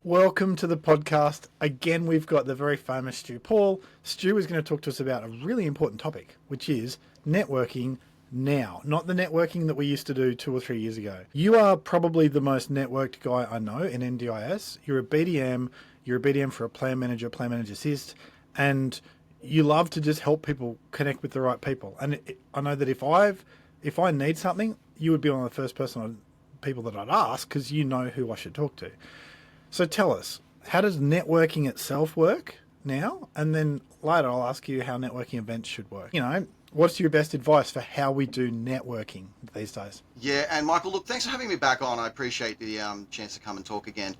Welcome to the podcast. Again, we've got the very famous Stu Paull. Stu is going to talk to us about a really important topic, which is networking now, not the networking that we used to do 2 or 3 years ago. You are probably the most networked guy I know in NDIS. You're a BDM. You're a BDM for a plan manager assist, and you love to just help people connect with the right people. And I know that if I need something, you would be one of the first people that I'd ask because you know who I should talk to. So tell us, how does networking itself work now? And then later I'll ask you how networking events should work. What's your best advice for how we do networking these days? Yeah, and Michael, look, thanks for having me back on. I appreciate the chance to come and talk again.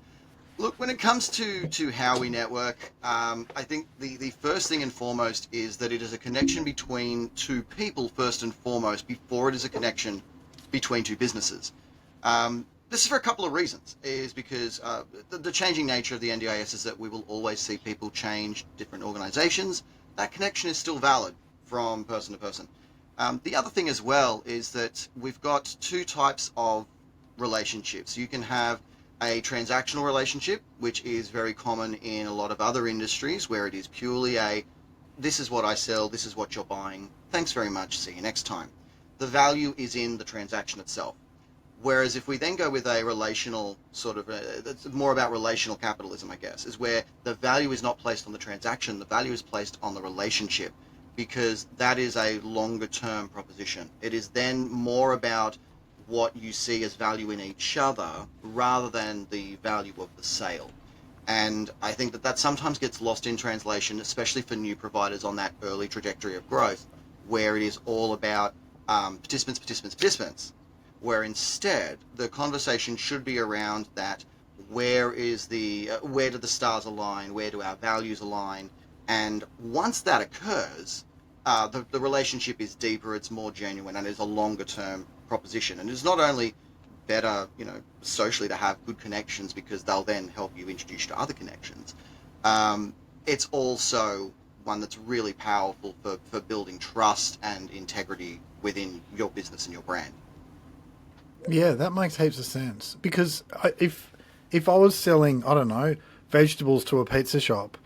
Look, when it comes to how we network, I think the first thing and foremost is that it is a connection between two people first and foremost before it is a connection between two businesses. This is for a couple of reasons, is because the changing nature of the NDIS is that we will always see people change different organizations. That connection is still valid from person to person. The other thing as well is that we've got two types of relationships. You can have a transactional relationship, which is very common in a lot of other industries, where it is purely this is what I sell, this is what you're buying, thanks very much, see you next time. The value is in the transaction itself. Whereas if we then go with a relational it's more about relational capitalism, I guess, is where the value is not placed on the transaction, the value is placed on the relationship, because that is a longer term proposition. It is then more about what you see as value in each other rather than the value of the sale. And I think that sometimes gets lost in translation, especially for new providers on that early trajectory of growth, where it is all about participants, where instead the conversation should be around that: where do the stars align, where do our values align? And once that occurs, the relationship is deeper, it's more genuine, and it's a longer term proposition. And it's not only better, socially, to have good connections, because they'll then help you introduce you to other connections. It's also one that's really powerful for building trust and integrity within your business and your brand. Yeah, that makes heaps of sense. Because if I was selling, I don't know, vegetables to a pizza shop,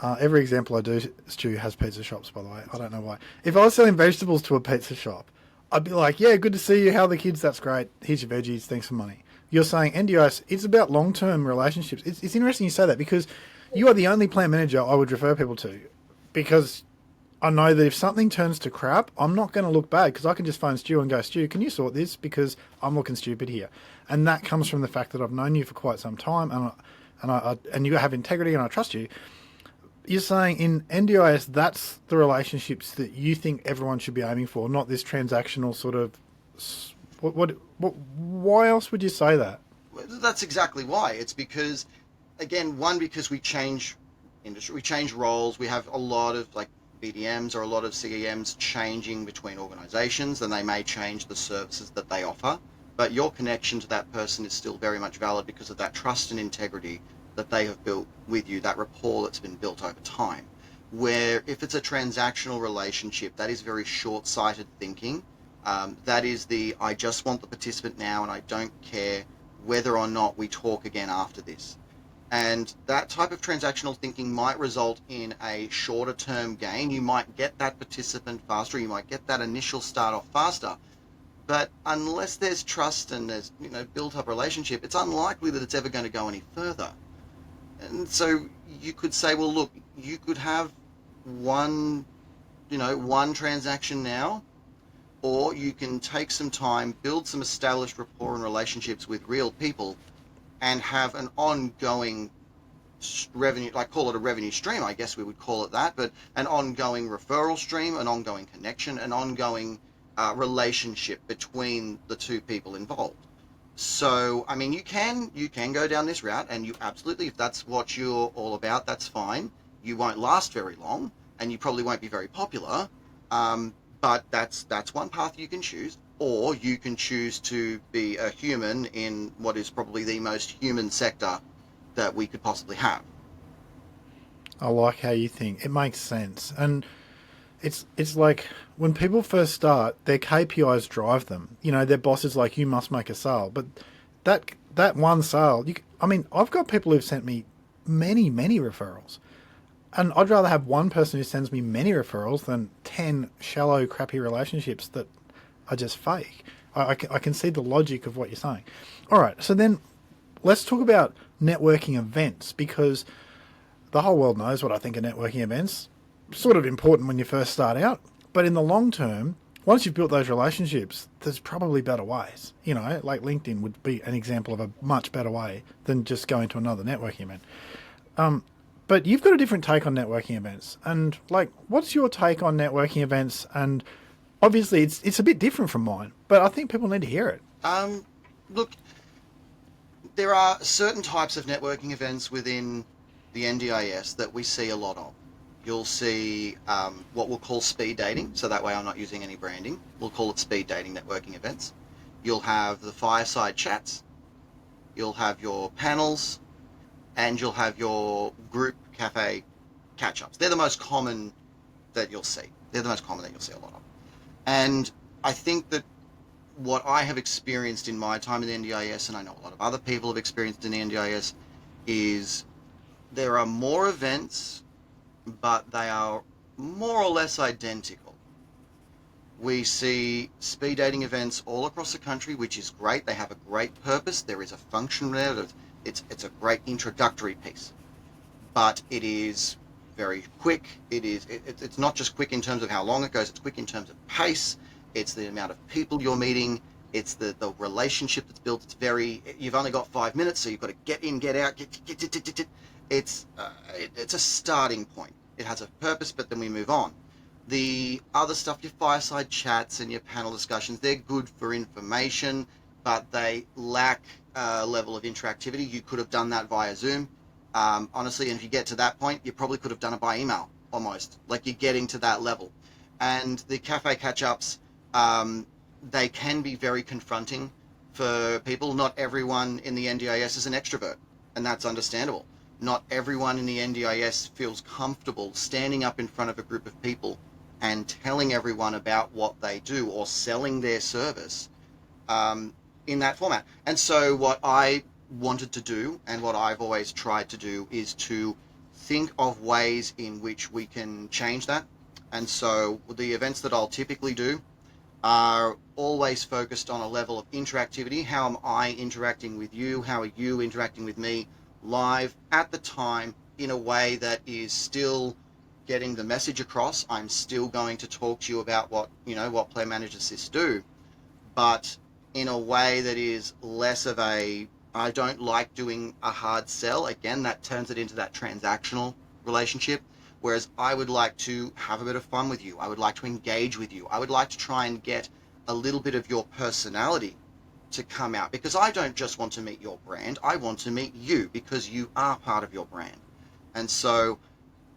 every example I do, Stu, has pizza shops, by the way. I don't know why. If I was selling vegetables to a pizza shop, I'd be like, yeah, good to see you. How are the kids? That's great. Here's your veggies. Thanks for money. You're saying NDIS, it's about long-term relationships. It's interesting you say that, because you are the only plant manager I would refer people to, because I know that if something turns to crap, I'm not going to look bad, because I can just phone Stu and go, Stu, can you sort this, because I'm looking stupid here. And that comes from the fact that I've known you for quite some time, and you have integrity, and I trust you. You're saying in NDIS, that's the relationships that you think everyone should be aiming for, not this transactional sort of. Why else would you say that? That's exactly why. It's because, again, because we change industry, we change roles. We have a lot of BDMs or a lot of CEMs changing between organizations, and they may change the services that they offer. But your connection to that person is still very much valid because of that trust and integrity that they have built with you, that rapport that's been built over time. Where if it's a transactional relationship, that is very short-sighted thinking. That is I just want the participant now, and I don't care whether or not we talk again after this. And that type of transactional thinking might result in a shorter term gain. You might get that participant faster, you might get that initial start off faster. But unless there's trust and there's built up relationship, it's unlikely that it's ever going to go any further. And so you could say, well, look, you could have one transaction now, or you can take some time, build some established rapport and relationships with real people, and have an ongoing revenue, call it a revenue stream, I guess we would call it that, but an ongoing referral stream, an ongoing connection, an ongoing relationship between the two people involved. So, I mean, you can go down this route, and you absolutely, if that's what you're all about, that's fine. You won't last very long, and you probably won't be very popular, but that's one path you can choose. Or you can choose to be a human in what is probably the most human sector that we could possibly have. I like how you think. It makes sense. And it's like when people first start, their KPIs drive them. Their boss is like, you must make a sale. But that one sale, I mean, I've got people who've sent me many, many referrals. And I'd rather have one person who sends me many referrals than 10 shallow, crappy relationships that are just fake. I can see the logic of what you're saying. All right, so then let's talk about networking events, because the whole world knows what I think of networking events. Sort of important when you first start out, but in the long term, once you've built those relationships, there's probably better ways. You know, like LinkedIn would be an example of a much better way than just going to another networking event. But you've got a different take on networking events, and like, what's your take on networking events? And obviously, it's a bit different from mine, but I think people need to hear it. Um, Look, there are certain types of networking events within the NDIS that we see a lot of. You'll see what we'll call speed dating, so that way I'm not using any branding. We'll call it speed dating networking events. You'll have the fireside chats, you'll have your panels, and you'll have your group cafe catch-ups. They're the most common that you'll see. They're the most common that you'll see a lot of. And I think that what I have experienced in my time in the NDIS, and I know a lot of other people have experienced in the NDIS, is there are more events, but they are more or less identical. We see speed dating events all across the country, which is great. They have a great purpose. There is a function there. It's a great introductory piece, but it is very quick. It's not just quick in terms of how long it goes. It's quick in terms of pace. It's the amount of people you're meeting. It's the relationship that's built. You've only got 5 minutes, so you've got to get in, get out, get. It's a starting point. It has a purpose, but then we move on. The other stuff, your fireside chats and your panel discussions, they're good for information, but they lack a level of interactivity. You could have done that via Zoom. Honestly, and if you get to that point, you probably could have done it by email almost. Like, you're getting to that level. And the cafe catch-ups, they can be very confronting for people. Not everyone in the NDIS is an extrovert, and that's understandable. Not everyone in the NDIS feels comfortable standing up in front of a group of people and telling everyone about what they do or selling their service in that format. And so what I wanted to do, and what I've always tried to do, is to think of ways in which we can change that. And so the events that I'll typically do are always focused on a level of interactivity. How am I interacting with you? How are you interacting with me live at the time, in a way that is still getting the message across? I'm still going to talk to you about what Player Manager Assists do, but in a way that is less of I don't like doing a hard sell. Again, that turns it into that transactional relationship. Whereas I would like to have a bit of fun with you. I would like to engage with you. I would like to try and get a little bit of your personality to come out, because I don't just want to meet your brand. I want to meet you because you are part of your brand. And so,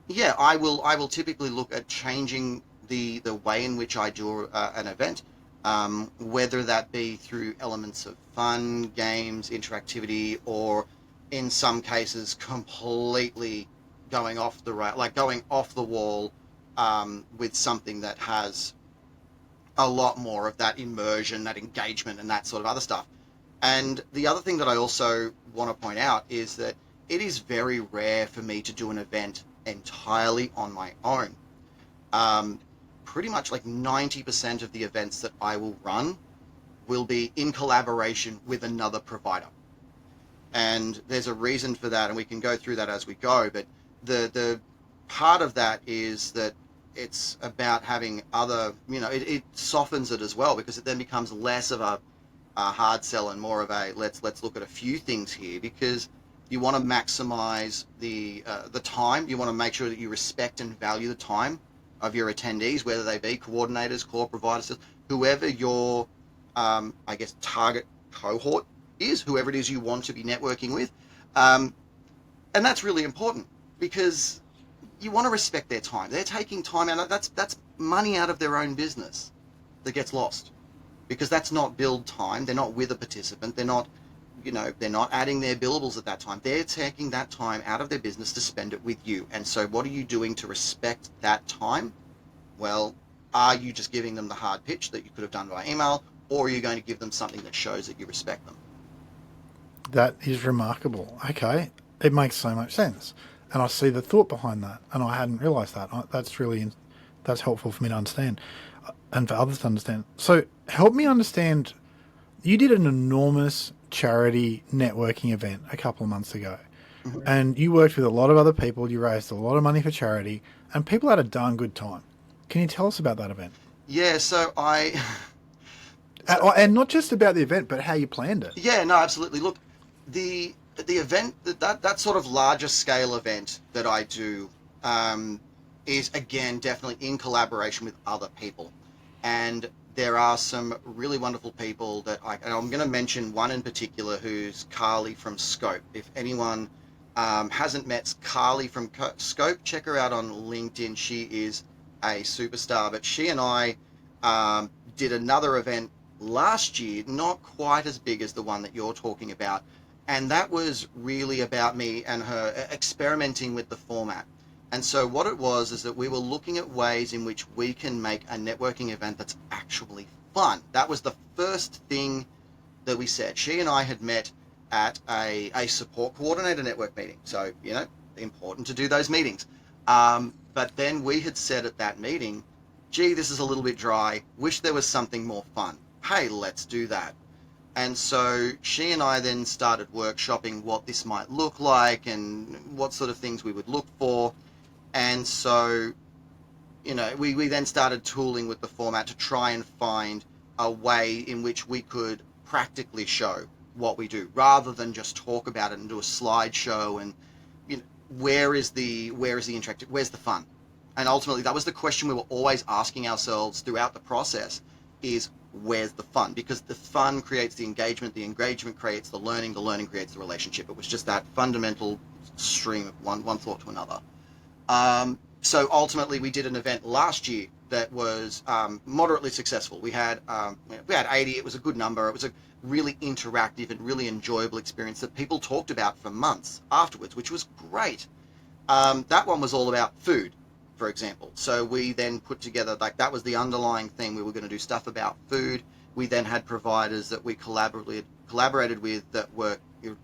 yeah, I will typically look at changing the way in which I do an event, whether that be through elements of fun, games, interactivity, or in some cases completely going off the going off the wall, with something that has a lot more of that immersion, that engagement, and that sort of other stuff. And the other thing that I also want to point out is that it is very rare for me to do an event entirely on my own. Pretty much like 90% of the events that I will run will be in collaboration with another provider. And there's a reason for that, and we can go through that as we go. But the part of that is that it's about having other, it softens it as well, because it then becomes less of a hard sell and more of a let's look at a few things here, because you want to maximize the time. You want to make sure that you respect and value the time of your attendees, whether they be coordinators, core providers, whoever your target cohort is, whoever it is you want to be networking with. And that's really important, because you want to respect their time. They're taking time out. That's money out of their own business that gets lost, because that's not billed time. They're not with a participant. They're not adding their billables at that time. They're taking that time out of their business to spend it with you. And so what are you doing to respect that time? Well, are you just giving them the hard pitch that you could have done by email, or are you going to give them something that shows that you respect them? That is remarkable. Okay, it makes so much sense, and I see the thought behind that, and I hadn't realised that. That's really that's helpful for me to understand, and for others to understand. So help me understand. You did an enormous charity networking event a couple of months ago, Mhm. and you worked with a lot of other people. You raised a lot of money for charity, and people had a darn good time. Can you tell us about that event? Yeah, so I, so And not just about the event, but how you planned it. yeah, no, absolutely. Look, the event that sort of larger scale event that I do um, is again definitely in collaboration with other people, and there are some really wonderful people that and I'm going to mention one in particular who's Carly from Scope. If anyone hasn't met Carly from Scope, check her out on LinkedIn. She is a superstar. But she and I did another event last year, not quite as big as the one that you're talking about. And that was really about me and her experimenting with the format. And so what it was is that we were looking at ways in which we can make a networking event that's actually fun. That was the first thing that we said. She and I had met at a support coordinator network meeting. So, important to do those meetings. But then we had said at that meeting, gee, this is a little bit dry. Wish there was something more fun. Hey, let's do that. And so she and I then started workshopping what this might look like and what sort of things we would look for. And so, we then started tooling with the format to try and find a way in which we could practically show what we do rather than just talk about it and do a slideshow and you know where is the interactive, where's the fun. And ultimately that was the question we were always asking ourselves throughout the process is where's the fun, because the fun creates the engagement creates the learning creates the relationship. It was just that fundamental stream of one thought to another. So ultimately, we did an event last year that was moderately successful. We had 80. It was a good number. It was a really interactive and really enjoyable experience that people talked about for months afterwards, which was great. That one was all about food, for example. So we then put together, like, that was the underlying thing. We were going to do stuff about food. We then had providers that we collaborated with that were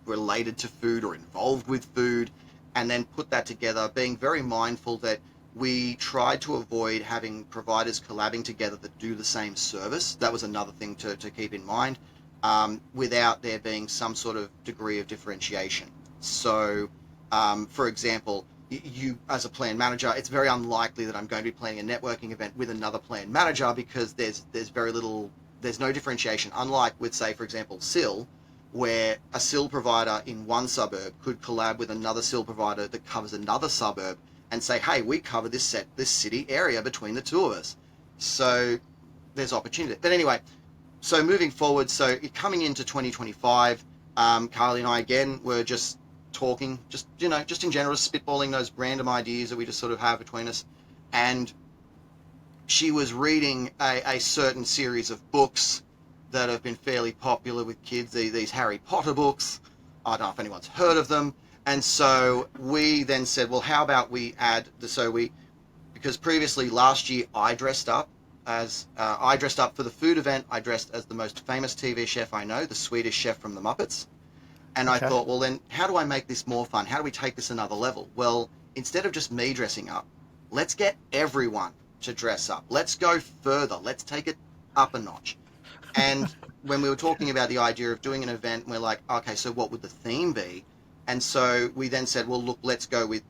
related to food or involved with food, and then put that together, being very mindful that we tried to avoid having providers collabing together that do the same service. That was another thing to keep in mind, without there being some sort of degree of differentiation. So, for example, you as a plan manager, it's very unlikely that I'm going to be planning a networking event with another plan manager because there's no differentiation. Unlike with, say, for example, SIL, where a SIL provider in one suburb could collab with another SIL provider that covers another suburb and say, hey, we cover this city area between the two of us. So there's opportunity. But anyway, so moving forward, so coming into 2025, Carly and I again were just talking, just in general, spitballing those random ideas that we just sort of have between us. And she was reading a certain series of books that have been fairly popular with kids, these Harry Potter books. I don't know if anyone's heard of them. And so we then said, well, how about we add because previously last year I dressed up for the food event. I dressed as the most famous TV chef I know, the Swedish chef from the Muppets. And I Okay. thought, well, then how do I make this more fun? How do we take this another level? Well, instead of just me dressing up, let's get everyone to dress up. Let's go further. Let's take it up a notch. And when we were talking about the idea of doing an event, we're like, okay, so what would the theme be? And so we then said, well, look, let's go with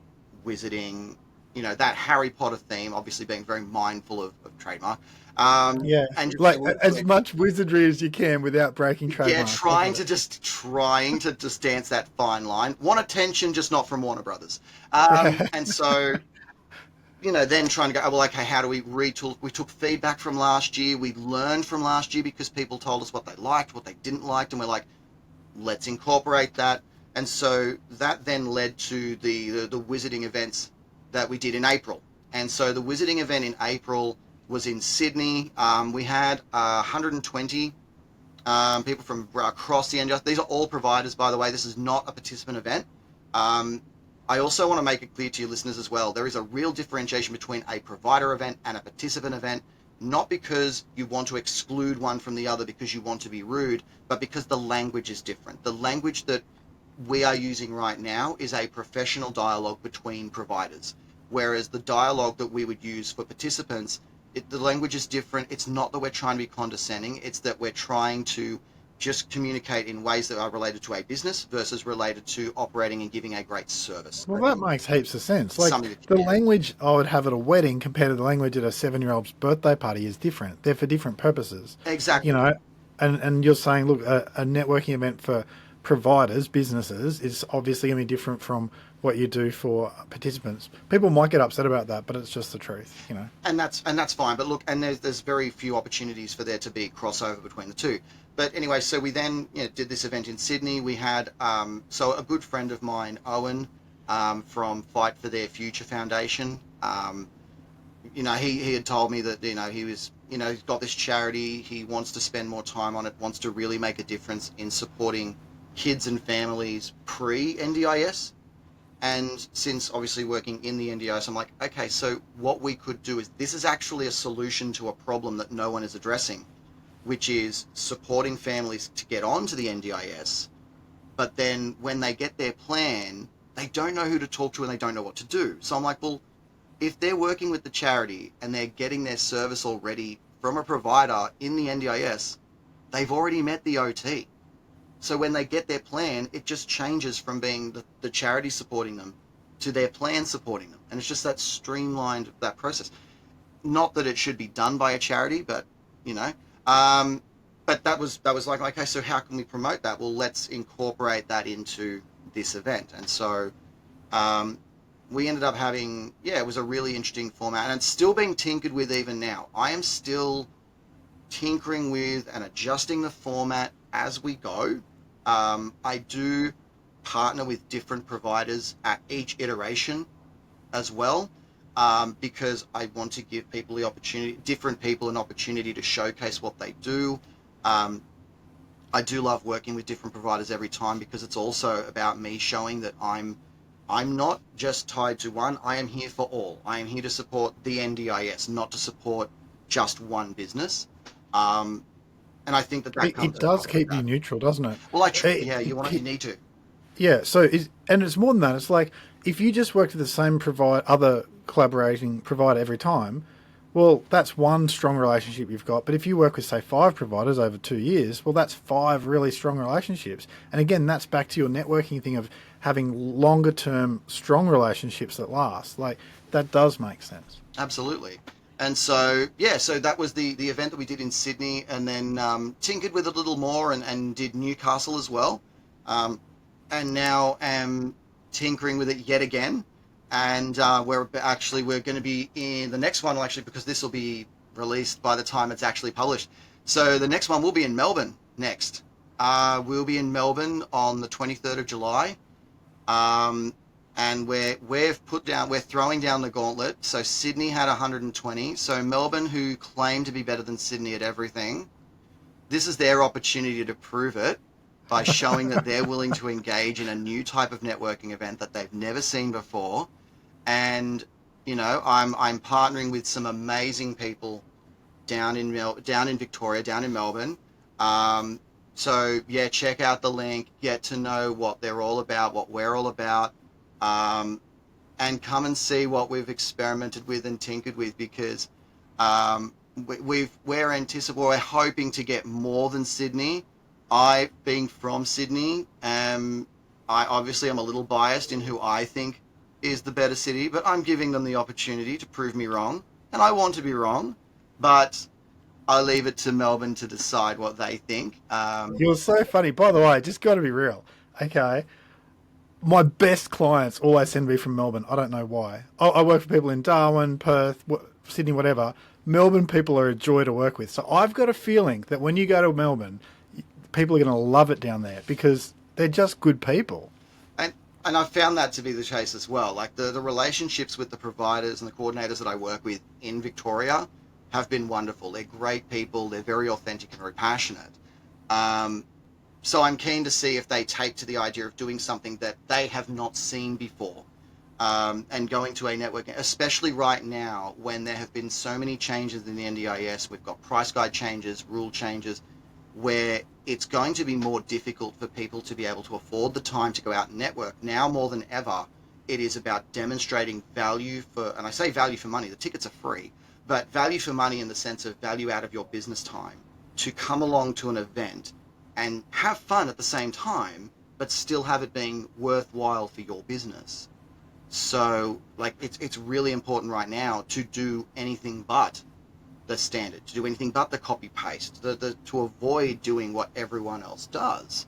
wizarding, that Harry Potter theme, obviously being very mindful of trademark. Yeah, And just say, like well, let's as go, much wizardry as you can without breaking yeah, trademark. I trying get to it. just dance that fine line. Want attention, just not from Warner Brothers. Yeah. And so then trying to go, oh, well, okay, how do we retool? We took feedback from last year. We learned from last year because people told us what they liked, what they didn't like, and we're like, let's incorporate that. And so that then led to the wizarding events that we did in April. And so the wizarding event in April was in Sydney. We had 120 people from across the NDIS. These are all providers, by the way. This is not a participant event. Um, I also want to make it clear to your listeners as well. There is a real differentiation between a provider event and a participant event. not because you want to exclude one from the other because you want to be rude, but because the language is different. The language that we are using right now is a professional dialogue between providers, whereas the dialogue that we would use for participants, the language is different. It's not that we're trying to be condescending, it's that we're trying to just communicate in ways that are related to a business versus related to operating and giving a great service. Well, that makes heaps of sense. Like Something that, the yeah, language I would have at a wedding compared to the language at a 7-year-old's birthday party is different. They're for different purposes, you exactly. know. And you're saying, look, a networking event for providers, businesses, is obviously going to be different from what you do for participants. People might get upset about that, but it's just the truth, you know. And that's fine. But look, and there's very few opportunities for there to be crossover between the two. But anyway, so we then did this event in Sydney. We had so a good friend of mine, Owen, from Fight for Their Future Foundation. He had told me that he was he's got this charity. He wants to spend more time on it. Wants to really make a difference in supporting kids and families pre NDIS. And since obviously working in the NDIS, I'm like, okay, so what we could do is this is actually a solution to a problem that no one is addressing, which is supporting families to get onto the NDIS. But then when they get their plan, they don't know who to talk to and they don't know what to do. So I'm like, well, if they're working with the charity and they're getting their service already from a provider in the NDIS, they've already met the OT. So when they get their plan, it just changes from being the charity supporting them to their plan supporting them. And it's just that streamlined, that process. Not that it should be done by a charity, but, you know. But that was like, okay, so how can we promote that? Well, let's incorporate that into this event. And so we ended up having, it was a really interesting format. And it's still being tinkered with even now. I am still tinkering with and adjusting the format as we go. I do partner with different providers at each iteration as well, because I want to give people the opportunity, different people an opportunity to showcase what they do. I do love working with different providers every time because it's also about me showing that I'm not just tied to one. I am here for all. I am here to support the NDIS, not to support just one business. And I think that comes It does across like keep you that. neutral, doesn't it? Well, It, you need to. Yeah, and it's more than that. It's like if you just work with the same other collaborating provider every time, well, that's one strong relationship you've got. But if you work with, say, 5 providers over 2 years, well, that's 5 really strong relationships. And again, that's back to your networking thing of having longer term, strong relationships that last. Like that does make sense. Absolutely. And so, so that was the event that we did in Sydney, and then tinkered with it a little more and did Newcastle as well. And now am tinkering with it yet again. And we're going to be in the next one, actually, because this will be released by the time it's actually published. So the next one will be in Melbourne next. We'll be in Melbourne on the 23rd of July. And we're throwing down the gauntlet. So Sydney had 120. So Melbourne, who claim to be better than Sydney at everything, this is their opportunity to prove it by showing that they're willing to engage in a new type of networking event that they've never seen before. And I'm partnering with some amazing people down in Victoria, down in Melbourne. So check out the link, get to know what they're all about, what we're all about, and come and see what we've experimented with and tinkered with, because we're hoping to get more than Sydney. I, being from Sydney, I obviously am a little biased in who I think is the better city, but I'm giving them the opportunity to prove me wrong, and I want to be wrong, but I leave it to Melbourne to decide what they think. You're so funny. By the way, just got to be real. Okay. My best clients always send me from Melbourne. I don't know why. I work for people in Darwin, Perth, Sydney, whatever. Melbourne people are a joy to work with. So I've got a feeling that when you go to Melbourne, people are going to love it down there because they're just good people. And I've found that to be the case as well. Like the relationships with the providers and the coordinators that I work with in Victoria have been wonderful. They're great people. They're very authentic and very passionate. So I'm keen to see if they take to the idea of doing something that they have not seen before. and going to a network, especially right now when there have been so many changes in the NDIS. We've got price guide changes, rule changes, where it's going to be more difficult for people to be able to afford the time to go out and network. Now more than ever, it is about demonstrating value for, and I say value for money, the tickets are free, but value for money in the sense of value out of your business time to come along to an event and have fun at the same time, but still have it being worthwhile for your business. So, like, it's really important right now to do anything but the standard, to do anything but the copy paste, to avoid doing what everyone else does,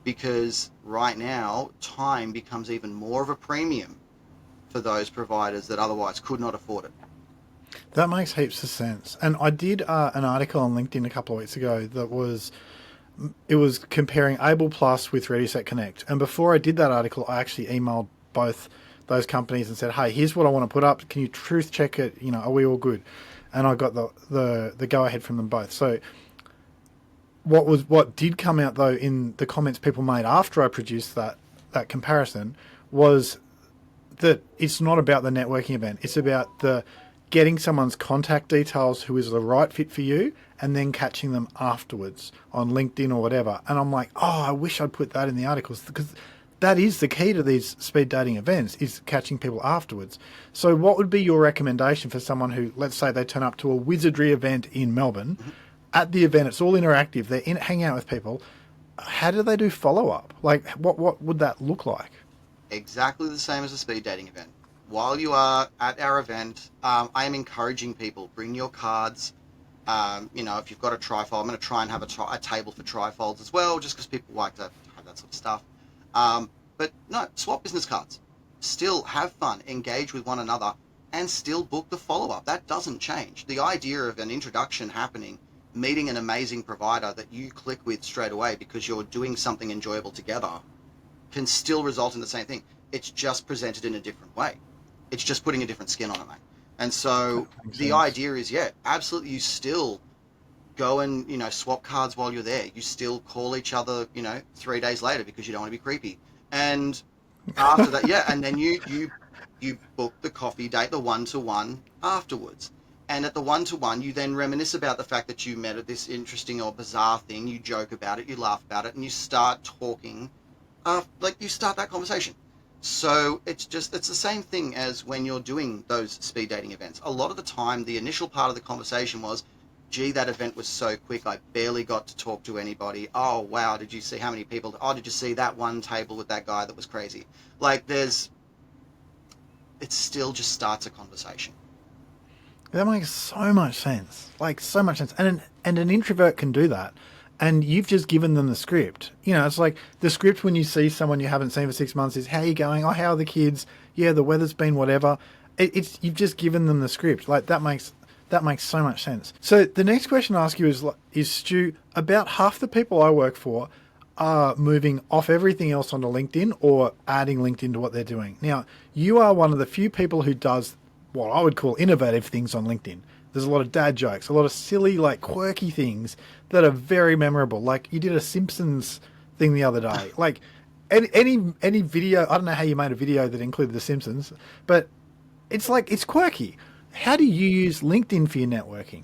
because right now time becomes even more of a premium for those providers that otherwise could not afford it. That makes heaps of sense. And I did an article on LinkedIn a couple of weeks ago that was it was comparing Able Plus with Ready Set Connect. And before I did that article, I actually emailed both those companies and said, "Hey, here's what I want to put up. Can you truth check it? You know, are we all good?" And I got the go ahead from them both. So what did come out though in the comments people made after I produced that comparison was that it's not about the networking event. It's about the getting someone's contact details who is the right fit for you and then catching them afterwards on LinkedIn or whatever. And I'm like, oh, I wish I'd put that in the articles because that is the key to these speed dating events is catching people afterwards. So what would be your recommendation for someone who, let's say they turn up to a wizardry event in Melbourne, at the event, it's all interactive, they're hanging out with people. How do they do follow-up? Like, what would that look like? Exactly the same as a speed dating event. While you are at our event, I am encouraging people, bring your cards. If you've got a trifold, I'm going to try and have a table for trifolds as well, just because people like to have that sort of stuff. But no, swap business cards. Still have fun, engage with one another, and still book the follow-up. That doesn't change. The idea of an introduction happening, meeting an amazing provider that you click with straight away because you're doing something enjoyable together, can still result in the same thing. It's just presented in a different way. It's just putting a different skin on it, mate. And so the idea is, yeah, absolutely, you still go and, swap cards while you're there. You still call each other, 3 days later because you don't want to be creepy. And after that, yeah, and then you book the coffee date, the one-to-one afterwards. And at the one-to-one, you then reminisce about the fact that you met at this interesting or bizarre thing. You joke about it, you laugh about it, and you start talking, you start that conversation. So it's the same thing as when you're doing those speed dating events. A lot of the time, the initial part of the conversation was, gee, that event was so quick, I barely got to talk to anybody. Oh, wow, did you see how many people? Oh, did you see that one table with that guy that was crazy? Like, it still just starts a conversation. That makes so much sense. Like, so much sense. And an introvert can do that. And you've just given them the script. It's like the script when you see someone you haven't seen for 6 months is, how are you going? Oh, how are the kids? Yeah, the weather's been whatever. You've just given them the script. Like, that makes so much sense. So the next question I ask you is Stu, about half the people I work for are moving off everything else onto LinkedIn or adding LinkedIn to what they're doing. Now, you are one of the few people who does what I would call innovative things on LinkedIn. There's a lot of dad jokes, a lot of silly, like, quirky things that are very memorable. Like, you did a Simpsons thing the other day. Like, any video, I don't know how you made a video that included the Simpsons, but it's quirky. How do you use LinkedIn for your networking?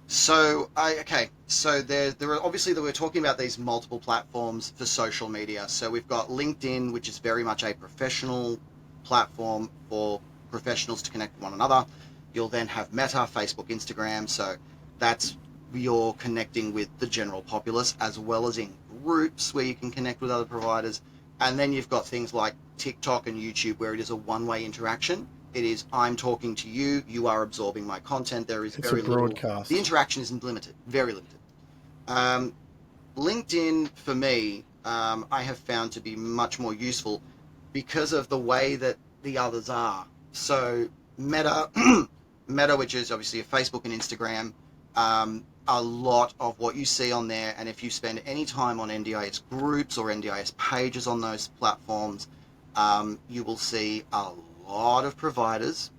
So there are obviously that we're talking about these multiple platforms for social media. So we've got LinkedIn, which is very much a professional platform for professionals to connect with one another. You'll then have Meta, Facebook, Instagram. So that's you're connecting with the general populace as well as in groups where you can connect with other providers. And then you've got things like TikTok and YouTube where it is a one-way interaction. It is, I'm talking to you, you are absorbing my content. There is It's very a broadcast. little. The interaction isn't limited, very limited. LinkedIn, for me, I have found to be much more useful because of the way that the others are. So Meta, Meta, which is obviously a Facebook and Instagram, a lot of what you see on there, and if you spend any time on NDIS groups or NDIS pages on those platforms, you will see a lot of providers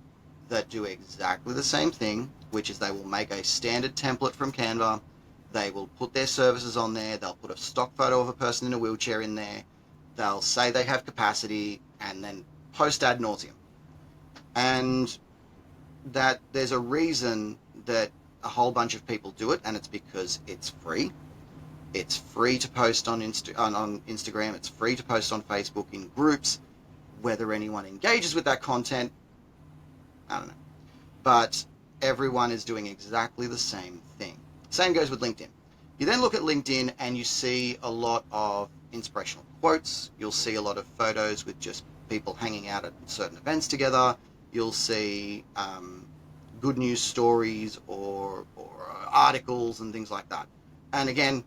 that do exactly the same thing, which is they will make a standard template from Canva. They will put their services on there. They'll put a stock photo of a person in a wheelchair in there. They'll say they have capacity and then post ad nauseum. And that there's a reason that a whole bunch of people do it, and it's because it's free. It's free to post on Instagram. It's free to post on Facebook in groups. Whether anyone engages with that content, I don't know. But everyone is doing exactly the same thing. Same goes with LinkedIn. You then look at LinkedIn and you see a lot of inspirational quotes. You'll see a lot of photos with just people hanging out at certain events together. You'll see good news stories or articles and things like that. And again,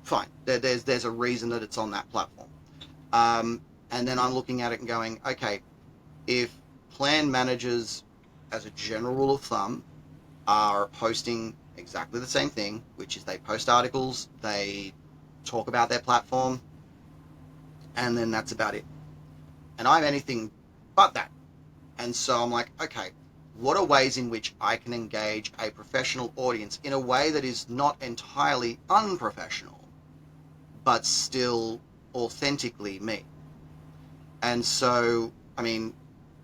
fine. There's a reason that it's on that platform. And then I'm looking at it and going, okay, if plan managers, as a general rule of thumb, are posting exactly the same thing, which is they post articles, they talk about their platform, and then that's about it. And I'm anything but that. And so I'm like, okay, what are ways in which I can engage a professional audience in a way that is not entirely unprofessional, but still authentically me? And so, I mean,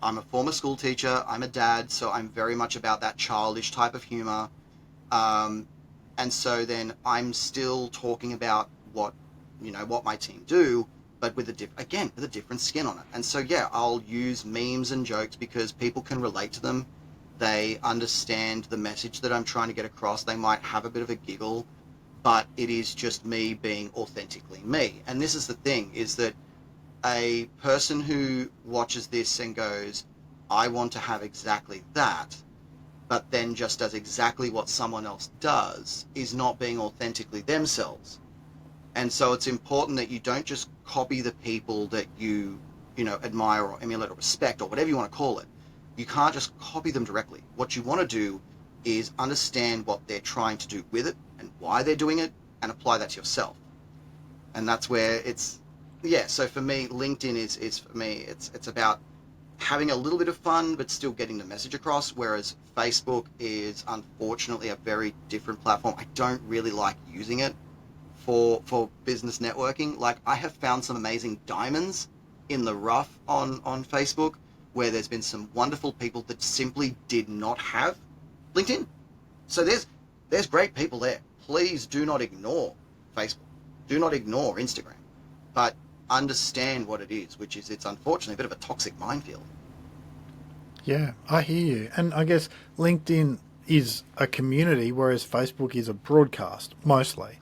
I'm a former school teacher, I'm a dad, so I'm very much about that childish type of humor. And so then I'm still talking about what my team do, but with with a different skin on it. And so, yeah, I'll use memes and jokes because people can relate to them. They understand the message that I'm trying to get across. They might have a bit of a giggle, but it is just me being authentically me. And this is the thing, is that a person who watches this and goes, I want to have exactly that, but then just does exactly what someone else does, is not being authentically themselves. And so it's important that you don't just copy the people that admire or emulate or respect or whatever you want to call it. You can't just copy them directly. What you want to do is understand what they're trying to do with it and why they're doing it, and apply that to yourself. And that's where so for me, LinkedIn is for me, it's about having a little bit of fun, but still getting the message across. Whereas Facebook is unfortunately a very different platform. I don't really like using it for business networking. Like, I have found some amazing diamonds in the rough on Facebook, where there's been some wonderful people that simply did not have LinkedIn. So there's great people there. Please do not ignore Facebook. Do not ignore Instagram. But understand what it is, which is, it's unfortunately a bit of a toxic minefield. Yeah, I hear you. And I guess LinkedIn is a community, whereas Facebook is a broadcast mostly.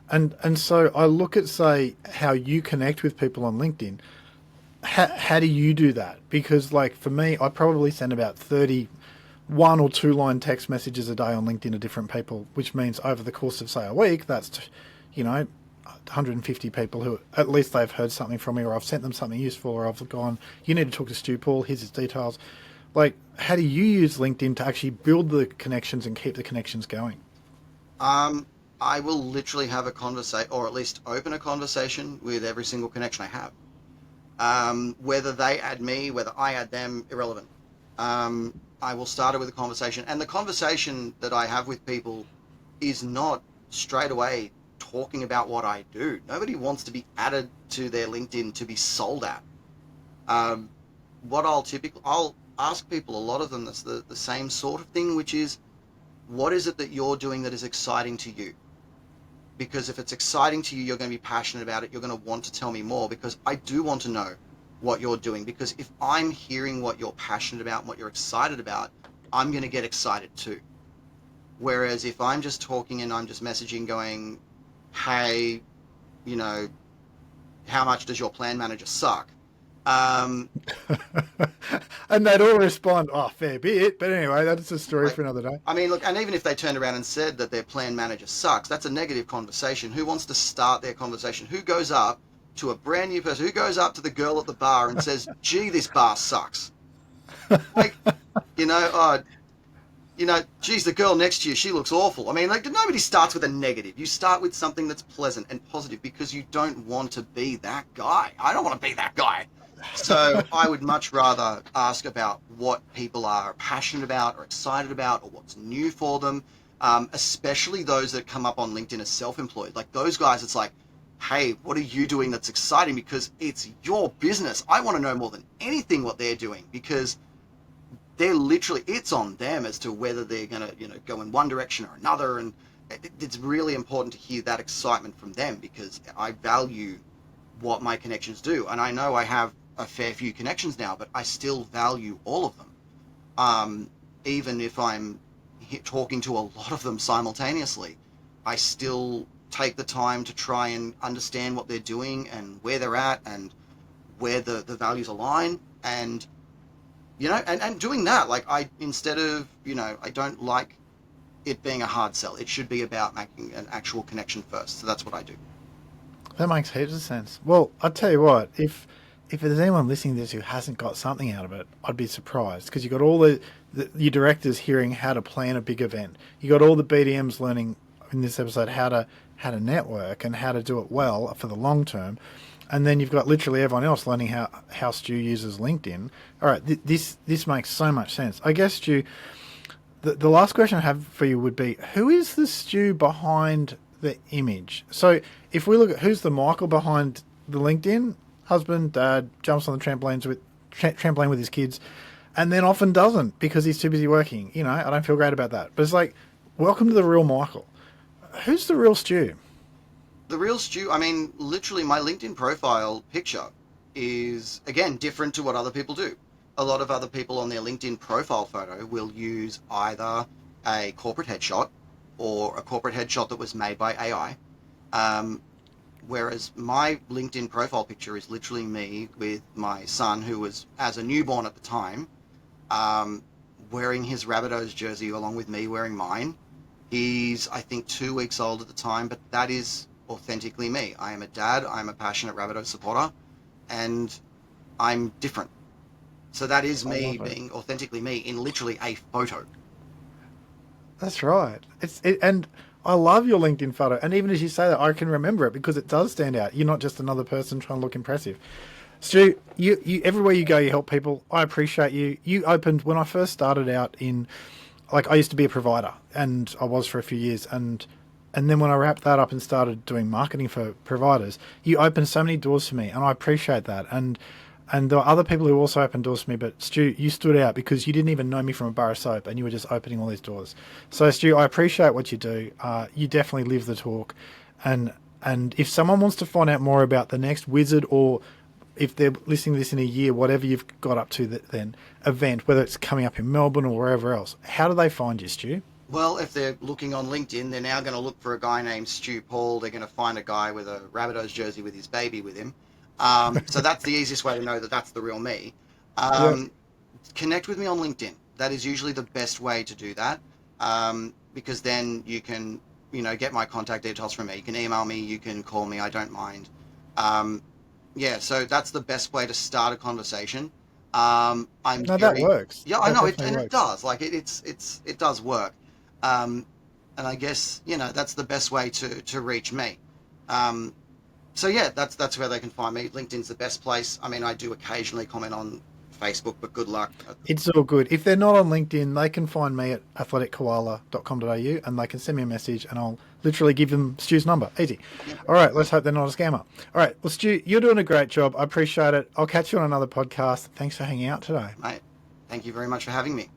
And so I look at, say, how you connect with people on LinkedIn. How do you do that? Because, like, for me, I probably send about 30 or two line text messages a day on LinkedIn to different people, which means over the course of, say, a week, that's, 150 people who at least they've heard something from me, or I've sent them something useful, or I've gone, you need to talk to Stu Paull, here's his details. Like, how do you use LinkedIn to actually build the connections and keep the connections going? I will literally have a conversation, or at least open a conversation with every single connection I have. Whether they add me, whether I add them, irrelevant. I will start it with a conversation, and the conversation that I have with people is not straight away talking about what I do. Nobody wants to be added to their LinkedIn to be sold at. Um, I'll ask people, a lot of them, that's the same sort of thing, which is, what is it that you're doing that is exciting to you? Because if it's exciting to you, you're going to be passionate about it. You're going to want to tell me more, because I do want to know what you're doing. Because if I'm hearing what you're passionate about and what you're excited about, I'm going to get excited too. Whereas if I'm just talking and I'm just messaging going, hey, you know, how much does your plan manager suck? Um, And they'd all respond, oh, fair bit. But anyway, that's a story like, for another day. I mean, look, and even if they turned around and said that their plan manager sucks, that's a negative conversation. Who wants to start their conversation? Who goes up to a brand new person? Who goes up to the girl at the bar and says, gee, this bar sucks? Like, you know, oh, geez, the girl next to you, she looks awful. I mean, like, nobody starts with a negative. You start with something that's pleasant and positive, because you don't want to be that guy. I don't want to be that guy. So I would much rather ask about what people are passionate about or excited about, or what's new for them, especially those that come up on LinkedIn as self-employed. Like, those guys, it's like, hey, what are you doing that's exciting? Because it's your business. I want to know more than anything what they're doing, because they're literally, it's on them as to whether they're going to, go in one direction or another. And it's really important to hear that excitement from them, because I value what my connections do. And I know I have a fair few connections now, but I still value all of them. Even if I'm talking to a lot of them simultaneously, I still take the time to try and understand what they're doing and where they're at and where the values align. And and doing that, like, instead of, I don't like it being a hard sell. It should be about making an actual connection first. So that's what I do. That makes heaps of sense. Well, I'll tell you what, if there's anyone listening to this who hasn't got something out of it, I'd be surprised, because you got all your directors hearing how to plan a big event. You got all the BDMs learning in this episode how to network and how to do it well for the long term. And then you've got literally everyone else learning how Stu uses LinkedIn. All right, this makes so much sense. I guess, Stu, the last question I have for you would be, who is the Stu behind the image? So if we look at who's the Michael behind the LinkedIn, husband, dad, jumps on the trampoline with his kids, and then often doesn't because he's too busy working. I don't feel great about that. But it's like, welcome to the real Michael. Who's the real Stu? The real Stu, I mean, literally my LinkedIn profile picture is, again, different to what other people do. A lot of other people on their LinkedIn profile photo will use either a corporate headshot or a corporate headshot that was made by AI. Whereas my LinkedIn profile picture is literally me with my son, who was as a newborn at the time, wearing his Rabbitohs jersey along with me wearing mine. He's, I think, 2 weeks old at the time, but that is authentically me. I am a dad, I'm a passionate Rabbitohs supporter, and I'm different. So that is me being authentically me in literally a photo. That's right. And I love your LinkedIn photo. And even as you say that, I can remember it because it does stand out. You're not just another person trying to look impressive. Stu, you everywhere you go, you help people. I appreciate you. You opened, when I first started out I used to be a provider, and I was for a few years. And then when I wrapped that up and started doing marketing for providers, you opened so many doors for me, and I appreciate that. And there were other people who also opened doors for me, but Stu, you stood out because you didn't even know me from a bar of soap, and you were just opening all these doors. So, Stu, I appreciate what you do. You definitely live the talk. And if someone wants to find out more about the next Wizard, or if they're listening to this in a year, whatever you've got up to then, event, whether it's coming up in Melbourne or wherever else, how do they find you, Stu? Well, if they're looking on LinkedIn, they're now going to look for a guy named Stu Paull. They're going to find a guy with a Rabbitohs jersey with his baby with him. So that's the easiest way to know that that's the real me. Yep. Connect with me on LinkedIn. That is usually the best way to do that, because then you can, get my contact details from me. You can email me, you can call me. I don't mind. So that's the best way to start a conversation. That works. Yeah, I That know definitely it works. does. Like it does work. And I guess that's the best way to reach me. That's where they can find me. LinkedIn's the best place. I mean, I do occasionally comment on Facebook, but good luck. It's all good. If they're not on LinkedIn, they can find me at athletickoala.com.au, and they can send me a message, and I'll literally give them Stu's number. Easy. Yeah. All right, let's hope they're not a scammer. All right, well, Stu, you're doing a great job. I appreciate it. I'll catch you on another podcast. Thanks for hanging out today. Mate, thank you very much for having me.